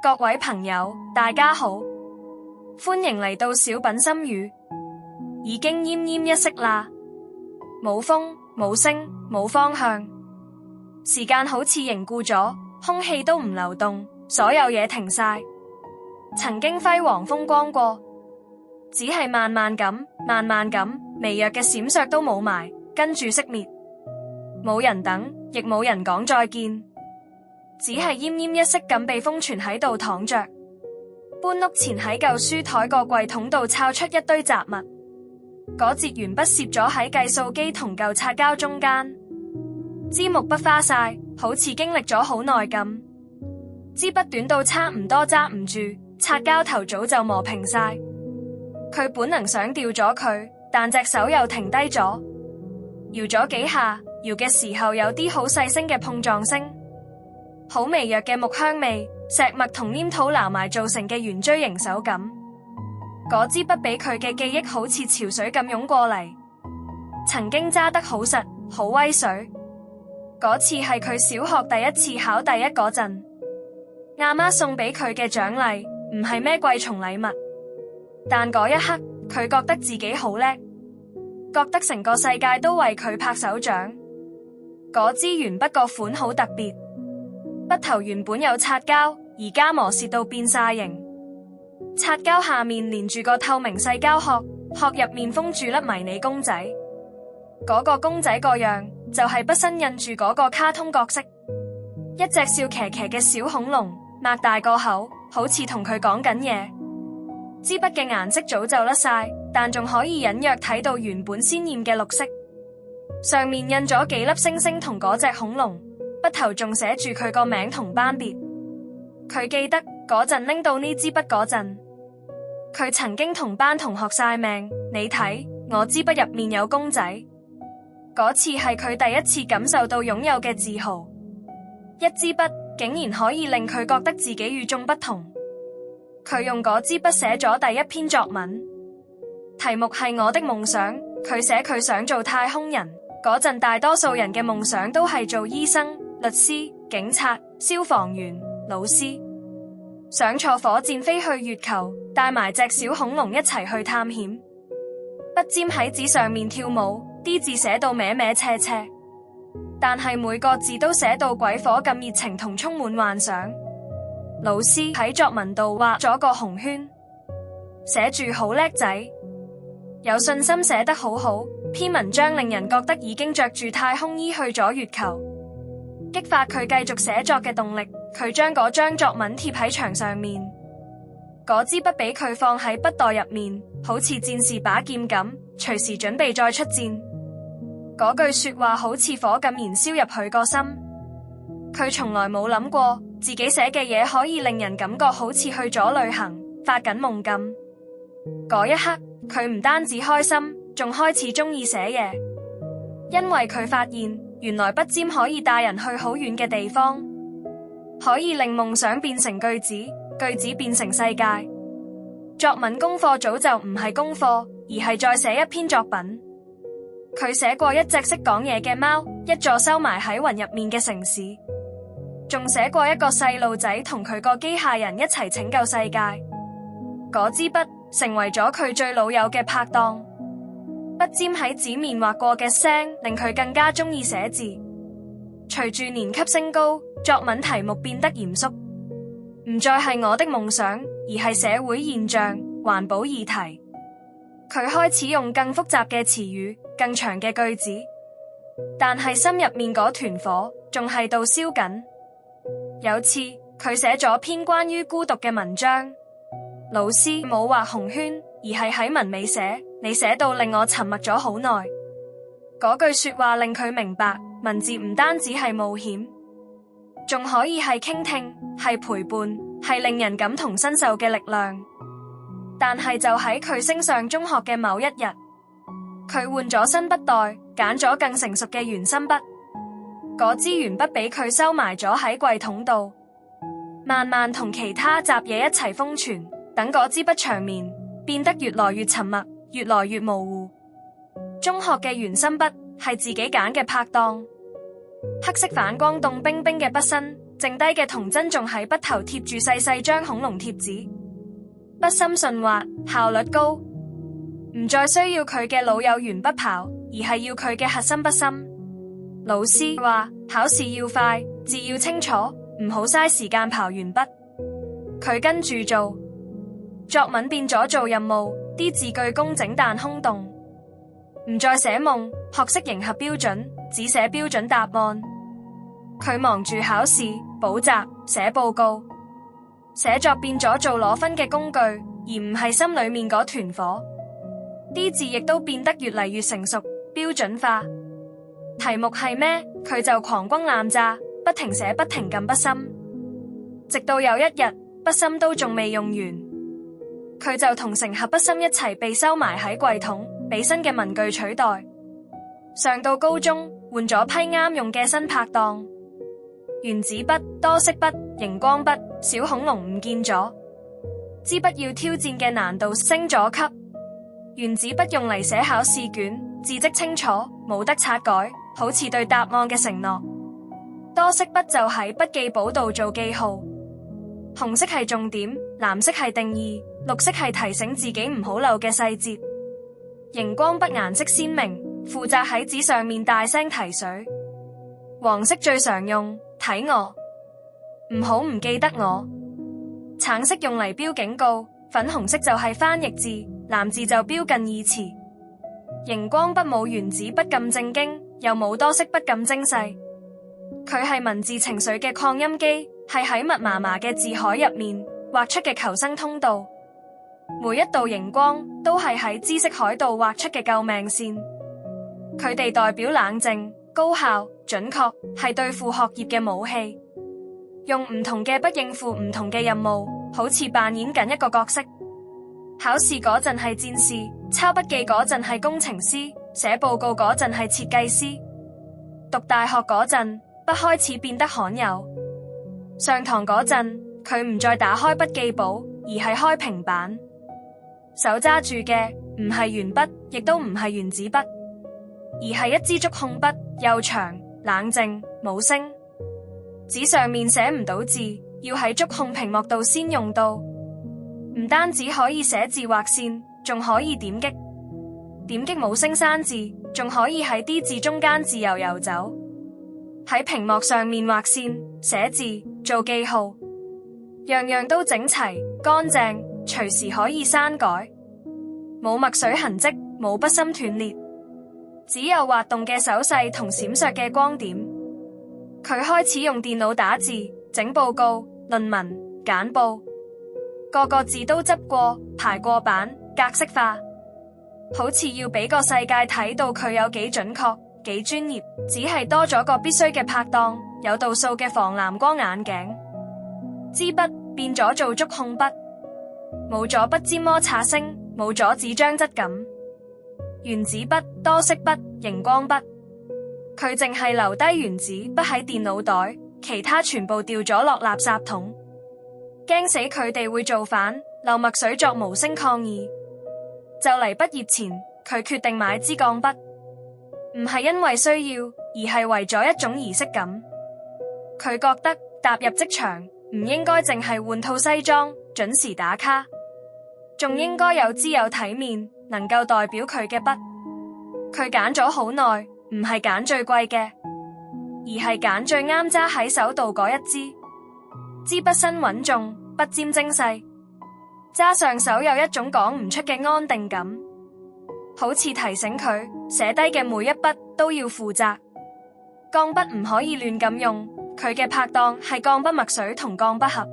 各位朋友，大家好，歡迎嚟到小品心語。已經奄奄一息啦，冇風冇聲冇方向，時間好似凝固咗，空氣都唔流動，所有嘢停晒。曾經輝煌風光過，只係慢慢咁，微弱嘅閃爍都冇埋，跟住熄滅。冇人等，亦冇人講再見，只係奄奄一息咁被封存喺度躺着。搬屋前喺舊書台個櫃桶度抄出一堆雜物，嗰節鉛筆攝咗喺計數機同舊擦膠中間，支木筆花晒，好似經歷咗好耐咁。支筆短到差唔多揸唔住，擦膠頭早就磨平晒。佢本能想掉咗佢，但隻手又停低咗，搖咗幾下，搖嘅時候有啲好細聲嘅碰撞聲，好微弱嘅木香味，石墨同黏土撈埋造成嘅圓錐形手感。嗰支筆俾佢嘅記憶好似潮水咁湧過嚟，曾經揸得好實，好威水。嗰次係佢小學第一次考第一嗰陣，阿媽送俾佢嘅獎勵唔係咩貴重禮物，但嗰一刻佢覺得自己好叻，覺得成個世界都為佢拍手掌。嗰支鉛筆個款好特別，筆頭原本有擦膠，而家磨蝕到變晒形。擦膠下面連住個透明細膠殼，殼入面封住粒迷你公仔。嗰個公仔個樣就係筆身印住嗰個卡通角色，一隻笑騎騎嘅小恐龍，擘大個口，好似同佢講緊嘢。支筆嘅顏色早就甩晒，但仲可以隱約睇到原本鮮艷嘅綠色，上面印咗幾粒星星同嗰隻恐龍，筆頭仲寫住佢個名同班別。佢記得嗰陣拎到呢支筆嗰陣，佢曾經同班同學晒命，你睇我支筆入面有公仔。嗰次係佢第一次感受到擁有嘅自豪，一支筆竟然可以令佢覺得自己與眾不同。佢用嗰支筆寫咗第一篇作文，題目係我的夢想。佢寫佢想做太空人，嗰陣大多數人嘅夢想都係做醫生、律師、警察、消防員、老師，想坐火箭飛去月球，帶埋隻小恐龍一齊去探險。筆尖喺紙上面跳舞，啲字寫到歪歪斜斜，但係每個字都寫到鬼火咁熱情同充滿幻想。老師喺作文度畫咗個紅圈，寫住好叻仔，有信心寫得好好。篇文章令人覺得已經着住太空衣去咗月球，激發佢繼續寫作嘅動力。佢將嗰張作文貼喺牆上面，嗰支筆俾佢放喺筆袋入面，好似戰士把劍咁，隨時準備再出戰。嗰句說話好似火咁燃燒入佢個心。佢從來冇諗過自己寫嘅嘢可以令人感覺好似去咗旅行，發緊夢咁。嗰一刻，佢唔單止開心，仲開始中意寫嘢，因為佢發現原來筆尖可以帶人去好遠嘅地方，可以令夢想變成句子，句子變成世界。作文功課早就唔係功課，而係再寫一篇作品。佢寫過一隻識講嘢嘅貓，一座收埋喺雲入面嘅城市，仲寫過一個細路仔同佢個機械人一齊拯救世界。嗰支筆成為咗佢最老友嘅拍檔，筆尖喺紙面劃過嘅聲令佢更加中意寫字。隨住年級升高，作文題目變得嚴肅，唔再係我的夢想，而係社會現象、環保議題。佢開始用更複雜嘅詞語，更長嘅句子，但係心入面嗰團火仲係度燒緊。有次佢寫咗篇關於孤獨嘅文章，老師冇畫紅圈，而係喺文尾寫，你寫到令我沉默咗好耐。嗰句說話令佢明白，文字唔單止係冒險，仲可以係傾聽，係陪伴，係令人感同身受嘅力量。但係就喺佢升上中學嘅某一日，佢換咗新筆袋，揀咗更成熟嘅原心筆。嗰支鉛筆俾佢收埋咗喺櫃桶度，慢慢同其他雜嘢一齊封存，等嗰支筆長眠，變得越來越沉默，越來越模糊。中學嘅原心筆係自己揀嘅拍檔，黑色反光凍冰冰嘅筆身，剩低嘅童真仲喺筆頭貼住細細張恐龍貼紙。筆心順滑，效率高，唔再需要佢嘅老友鉛筆刨，而係要佢嘅核心筆芯。老師話考試要快，字要清楚，唔好嘥時間刨鉛筆。佢跟住做，作文變咗做任務，啲字句工整但空洞，唔再寫夢，學識迎合標準，只寫標準答案。佢忙住考試、補習、寫報告，寫作變咗做攞分嘅工具，而唔係心裏面嗰團火。啲字亦都變得越嚟越成熟、標準化。題目係咩，佢就狂轟濫炸，不停寫，不停撳筆芯，直到有一日筆芯都仲未用完，佢就同成盒筆芯一齊被收埋喺櫃桶，俾新嘅文具取代。上到高中，換咗批啱用嘅新拍檔，原子筆、多色筆、熒光筆，小恐龍唔見咗，支筆要挑戰嘅難度升咗級。原子筆用嚟寫考試卷，字跡清楚，冇得擦改，好似對答案嘅承諾。多色筆就喺筆記簿度做記號，紅色係重點，藍色係定義，綠色係提醒自己唔好漏嘅細節。熒光筆顏色鮮明，負責喺紙上面大聲提水。黃色最常用，睇我，唔好唔記得我。橙色用嚟標警告，粉紅色就係翻譯字，藍字就標近義詞。熒光筆冇原子筆咁正經，又冇多色筆咁精細，佢係文字情緒嘅擴音機，係喺密麻麻嘅字海入面畫出嘅求生通道。每一道熒光都係喺知識海度畫出嘅救命線，佢哋代表冷靜、高效、準確，係對付學業嘅武器。用唔同嘅筆應付唔同嘅任務，好似扮演緊一個角色。考試嗰陣係戰士，抄筆記嗰陣係工程師，寫報告嗰陣係設計師。讀大學嗰陣，筆開始變得罕有。上堂嗰陣，佢唔再打開筆記簿，而係開平板。手揸住嘅唔係鉛筆，亦都唔係原子筆，而係一支觸控筆，又長、冷靜、冇聲。紙上面寫唔到字，要喺觸控屏幕度先用到。唔單止可以寫字畫線，仲可以點擊。點擊冇聲刪字，仲可以喺啲字中間自由游走。喺屏幕上面畫線、寫字、做記號，樣樣都整齊、乾淨，隨時可以刪改。冇墨水痕跡，冇筆芯斷裂，只有滑動嘅手勢同閃爍嘅光點。佢開始用電腦打字、整報告、論文、簡報，個個字都執過、排過版、格式化，好似要俾個世界睇到佢有幾準確、幾專業。只係多咗個必須嘅拍檔，有度數嘅防藍光眼鏡。支筆變咗做觸控筆，冇咗筆尖摩擦聲，冇咗紙張質感。原子筆、多色筆、熒光筆，佢淨係留低原子筆喺電腦袋，其他全部掉咗落垃圾桶。驚死佢哋會造反，漏墨水作無聲抗議。就嚟畢業前，佢決定買支鋼筆，唔係因為需要，而係為咗一種儀式感。佢覺得踏入職場唔應該淨係換套西裝，準時打卡，仲應該有姿有體面，能夠代表佢嘅筆。佢揀咗好耐，唔係揀最貴嘅，而係揀最啱揸喺手度嗰一支。支筆身穩重，筆尖精細，揸上手有一種講唔出嘅安定感，好似提醒佢寫低嘅每一筆都要負責。鋼筆唔可以亂咁用，佢嘅拍檔係鋼筆墨水同鋼筆盒，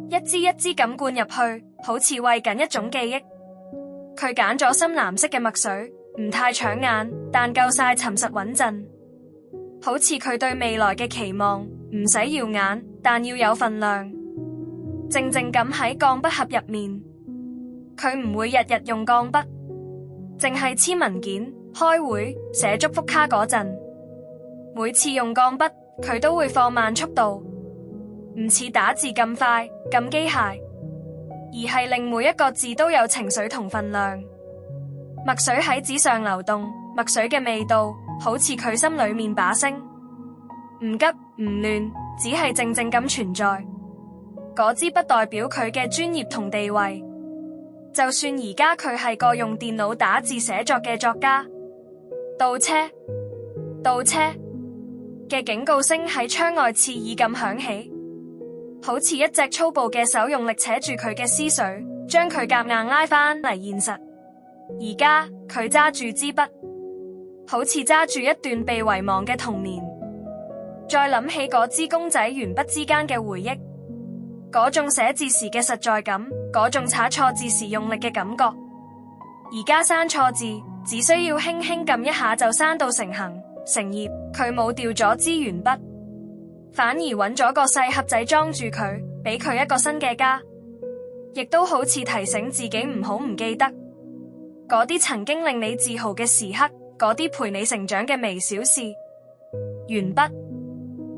一支一支咁灌入去，好似餵緊一種記憶。佢揀咗深藍色嘅墨水，唔太搶眼，但夠晒沉實穩陣，好似佢對未來嘅期望，唔使耀眼，但要有份量。靜靜咁喺鋼筆盒入面，佢唔會日日用鋼筆，淨係黐文件、開會、寫祝福卡嗰陣，每次用鋼筆，佢都會放慢速度，唔似打字咁快、咁機械，而係令每一個字都有情緒同分量。墨水喺紙上流動，墨水嘅味道好似佢心裏面把聲，唔急唔亂，只係靜靜咁存在。嗰支不代表佢嘅專業同地位。就算而家佢係個用電腦打字寫作嘅作家。倒車，倒車嘅警告聲喺窗外刺耳咁響起，好似一隻粗暴嘅手用力扯住佢嘅思緒，將佢夾硬拉返嚟現實。而家佢揸住支筆，好似揸住一段被遺忘嘅童年。再諗起嗰支公仔鉛筆之間嘅回憶，嗰種寫字時嘅實在感，嗰種擦錯字時用力嘅感覺。而家刪錯字只需要輕輕撳一下就刪到成行成頁，佢冇掉咗支鉛筆，反而揾咗個細盒仔裝住佢，俾佢一個新嘅家，亦都好似提醒自己唔好唔記得嗰啲曾經令你自豪嘅時刻，嗰啲陪你成長嘅微小事。鉛筆，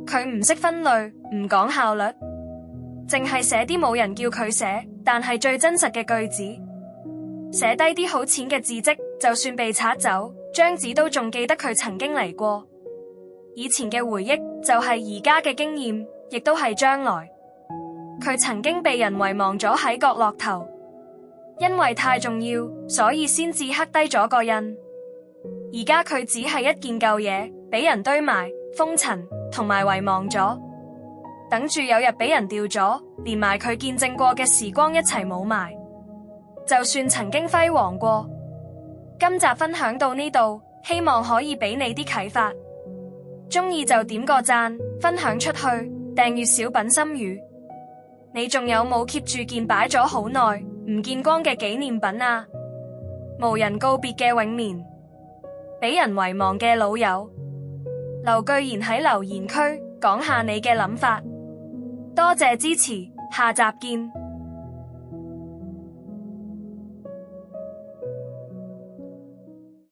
佢唔識分類，唔講效率，淨係寫啲冇人叫佢寫，但係最真實嘅句子，寫低啲好淺嘅字跡，就算被擦走，張紙都仲記得佢曾經嚟過。以前嘅回憶就係而家嘅經驗，亦都係將來。佢曾經被人遺忘咗喺角落頭，因為太重要，所以先至刻低咗個印。而家佢只係一件舊嘢，俾人堆埋、封塵同埋遺忘咗，等住有日俾人掉咗，連埋佢見證過嘅時光一齊冇埋。就算曾經輝煌過。今集分享到呢度，希望可以俾你啲啟發。鍾意就點個讚，分享出去，訂閱小品心語。你仲有冇 keep 住件擺咗好耐唔見光嘅紀念品啊？無人告別嘅永年，俾人遺忘嘅老友。留句言喺留言區講下你嘅諗法。多謝支持，下集見。